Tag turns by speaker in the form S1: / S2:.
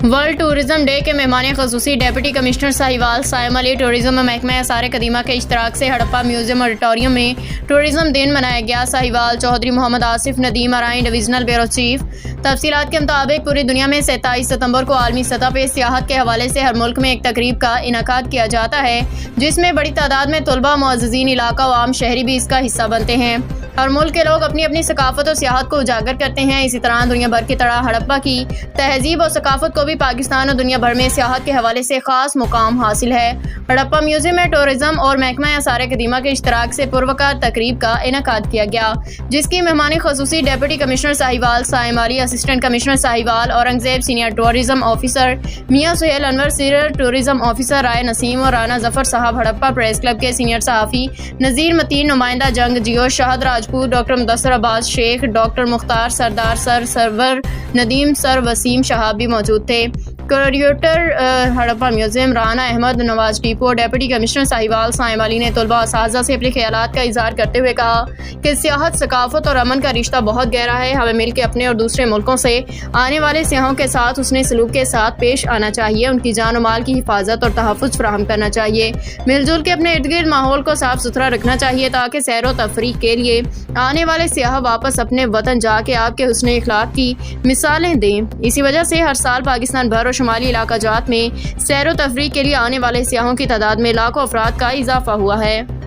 S1: World tourism day के मेहमान खसूसी deputy commissioner Sahiwal Saim Ali tourism महकमा आसार कदीमा के इश्तराक से हड़प्पा म्यूजियम ऑडिटोरियम में टूरिज्म दिन मनाया गया। Sahiwal Chaudhry Mohammad Asif Nadeem Arain divisional bureau chief. तफसीलात के मुताबिक पूरी दुनिया में 27 सितंबर को आलमी सतह पर सियाहत के हवाले से हर मुल्क में एक तकरीब का इनकाद किया जाता है, जिसमें बड़ी तादाद में तलबा, मुअज़्ज़िज़ीन इलाका व आम शहरी भी इसका हिस्सा बनते हैं। हर मुल्क के लोग अपनी अपनी सकाफत और सियाहत को उजागर करते हैं। इसी तरह दुनिया भर की तरह हड़प्पा की तहजीब और सकाफत को भी पाकिस्तान और दुनिया भर में सियाहत के हवाले से खास मुकाम हासिल है। हड़प्पा म्यूजियम में टूरिज्म और महकमा आसार कदीमा के इश्तराक से पुरवकार तकरीब का इनकाद किया गया, जिसकी मेहमान खसूसी deputy commissioner Sahiwal Saim Ali, assistant commissioner Sahiwal Aurangzeb, senior tourism officer Mian Suhail Anwar, senior tourism officer Rai Naseem और राना जफर साहब, हड़प्पा प्रेस क्लब के सीनियर सहाफ़ी नज़ीर मतीन, नुमाइंदा Jang Geo Shahad Rajput, doctor Mudassar Abbas Sheikh, doctor Mukhtar Sardar, sir Sarwar Nadeem, sir Waseem Shahab भी मौजूद थे। Curator Harappa museum Rana Ahmad Nawaz Teepo, deputy commissioner Sahiwal Saim Ali ने तलबा असातिज़ा से अपने ख्यालात का इजहार करते हुए कहा कि सियाहत, सकाफत और अमन का रिश्ता बहुत गहरा है। हमें मिलकर अपने और दूसरे मुल्कों से आने वाले सियाहों के साथ हुस्ने सलूक के साथ पेश आना चाहिए। उनकी जान और माल की हिफाजत और तहफ़्फ़ुज़ फराहम करना चाहिए। मिलजुल के अपने इर्द गिर्द माहौल को साफ सुथरा रखना चाहिए ताकि सैर व तफरीह के लिए आने वाले सियाह वापस अपने वतन जाके आपके हुस्ने इखलाक की मिसालें दें। इसी वजह से हर साल पाकिस्तान भर और शुमाली इलाका जात में सैर व तफरीह के लिए आने वाले सियाहों की तादाद में लाखों अफराद का इजाफा हुआ है।